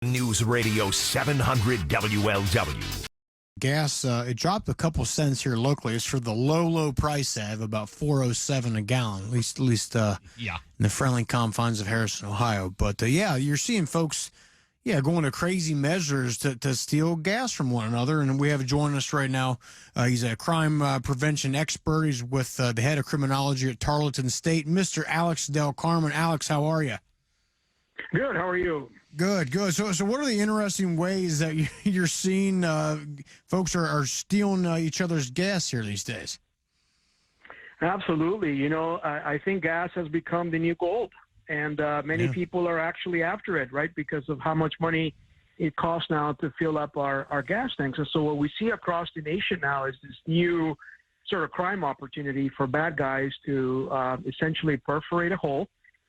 News Radio 700 WLW. Gas, it dropped a couple cents here locally. It's for the low price of about $4.07 a gallon, at least in the friendly confines of Harrison, Ohio. But yeah, you're seeing folks, going to crazy measures to steal gas from one another. And we have joining us right now. He's a crime prevention expert. He's with the head of criminology at Tarleton State, Mr. Alex Del Carmen. Alex, how are you? Good. How are you? Good. So what are the interesting ways that you're seeing folks are stealing each other's gas here these days? Absolutely. I think gas has become the new gold, and many people are actually after it, right, because of how much money it costs now to fill up our gas tanks. And so what we see across the nation now is this new sort of crime opportunity for bad guys to essentially perforate a hole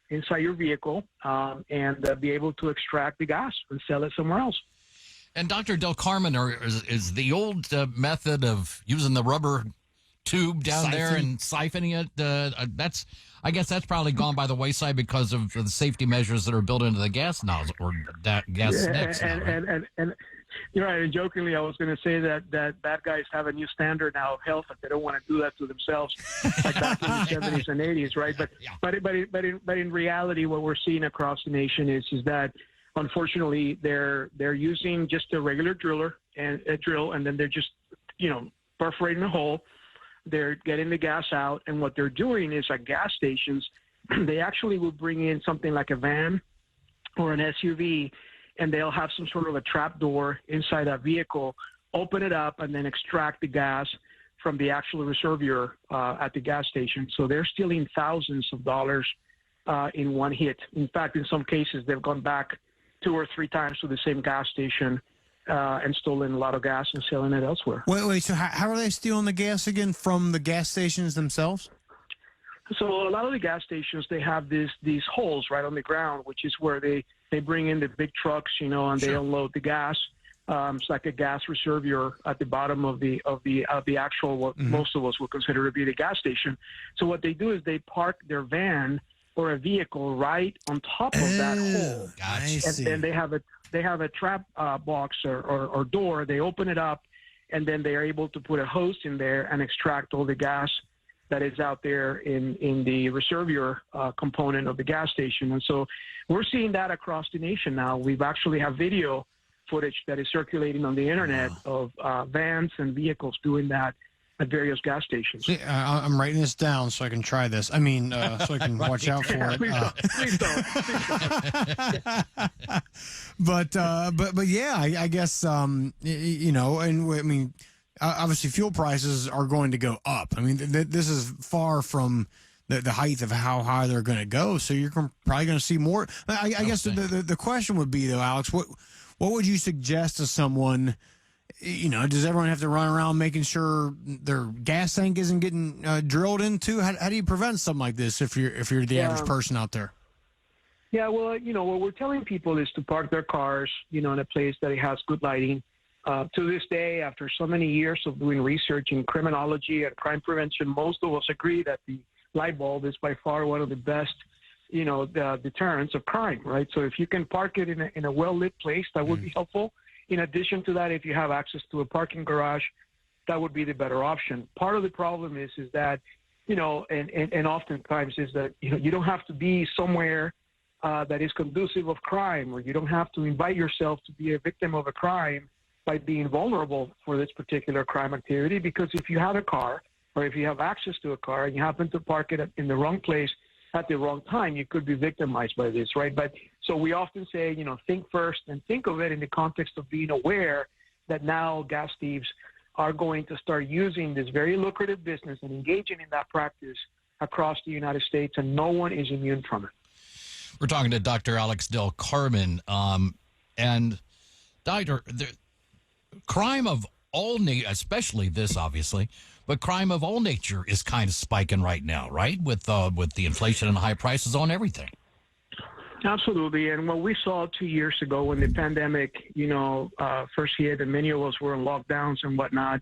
inside your vehicle and be able to extract the gas and sell it somewhere else. And Dr. Del Carmen, is the old method of using the rubber tube down there and siphoning it, I guess that's probably gone by the wayside because of the safety measures that are built into the gas nozzle or gas snacks. And you're right. And jokingly, I was going to say that bad guys have a new standard now of health, that they don't want to do that to themselves, like back in the 70s and 80s, right? But in reality, what we're seeing across the nation is that unfortunately they're using just a regular drill, and then they're just perforating a hole. They're getting the gas out, and what they're doing is at gas stations, they actually will bring in something like a van or an SUV, and they'll have some sort of a trap door inside that vehicle, open it up, and then extract the gas from the actual reservoir at the gas station. So they're stealing thousands of dollars in one hit. In fact, in some cases, they've gone back 2 or 3 times to the same gas station and stolen a lot of gas and selling it elsewhere. Wait. So how are they stealing the gas again from the gas stations themselves? So a lot of the gas stations, they have these holes right on the ground, which is where they bring in the big trucks, and they unload the gas. It's like a gas reservoir at the bottom of the actual what most of us would consider to be the gas station. So what they do is they park their van or a vehicle right on top of that hole, and they have a trap box or door. They open it up, and then they are able to put a hose in there and extract all the gas that is out there in the reservoir component of the gas station. And so we're seeing that across the nation now. We've actually have video footage that is circulating on the internet of vans and vehicles doing that at various gas stations. See, I'm writing this down so I can try this. So I can watch out for it. Please don't. But yeah, I guess, obviously fuel prices are going to go up. This is far from the height of how high they're going to go. So you're probably going to see more. I guess the question would be, though, Alex, what would you suggest to someone? Does everyone have to run around making sure their gas tank isn't getting drilled into? How do you prevent something like this if you're the average person out there? Yeah, well, what we're telling people is to park their cars, in a place that it has good lighting. To this day, after so many years of doing research in criminology and crime prevention, most of us agree that the light bulb is by far one of the best, the deterrents of crime, right? So if you can park it in a well-lit place, that would be helpful. In addition to that, if you have access to a parking garage, that would be the better option. Part of the problem is that, and oftentimes is that, you don't have to be somewhere that is conducive of crime, or you don't have to invite yourself to be a victim of a crime by being vulnerable for this particular crime activity. Because if you have a car, or if you have access to a car and you happen to park it in the wrong place at the wrong time, you could be victimized by this, right? But so we often say, think first, and think of it in the context of being aware that now gas thieves are going to start using this very lucrative business and engaging in that practice across the United States, and no one is immune from it. We're talking to Dr. Alex Del Carmen, and Doctor, crime of all especially this, obviously, but crime of all nature is kind of spiking right now, right? With the inflation and high prices on everything. Absolutely. And what we saw 2 years ago when the pandemic, first hit and many of us were in lockdowns and whatnot,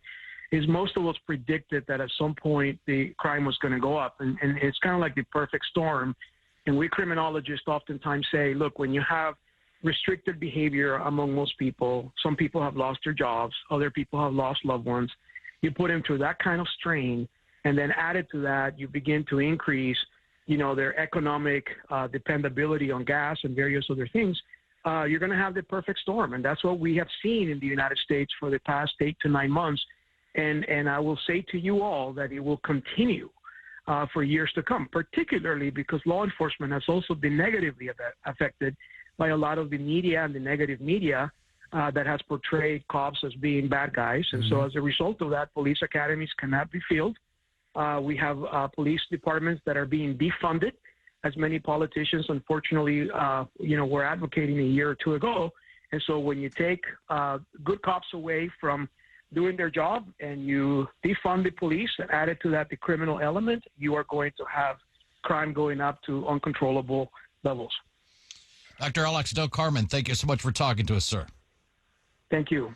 is most of us predicted that at some point the crime was going to go up. And it's kind of like the perfect storm. And we criminologists oftentimes say, look, when you have restricted behavior among most people. Some people have lost their jobs. Other people have lost loved ones. You put them through that kind of strain, and then added to that, you begin to increase, their economic dependability on gas and various other things. You're going to have the perfect storm, and that's what we have seen in the United States for the past 8 to 9 months. And I will say to you all that it will continue for years to come, particularly because law enforcement has also been negatively affected by a lot of the media and the negative media that has portrayed cops as being bad guys. And so as a result of that, police academies cannot be filled. We have police departments that are being defunded, as many politicians, unfortunately, were advocating a year or two ago. And so when you take good cops away from doing their job and you defund the police and add it to that the criminal element, you are going to have crime going up to uncontrollable levels. Dr. Alex Del Carmen, thank you so much for talking to us, sir. Thank you.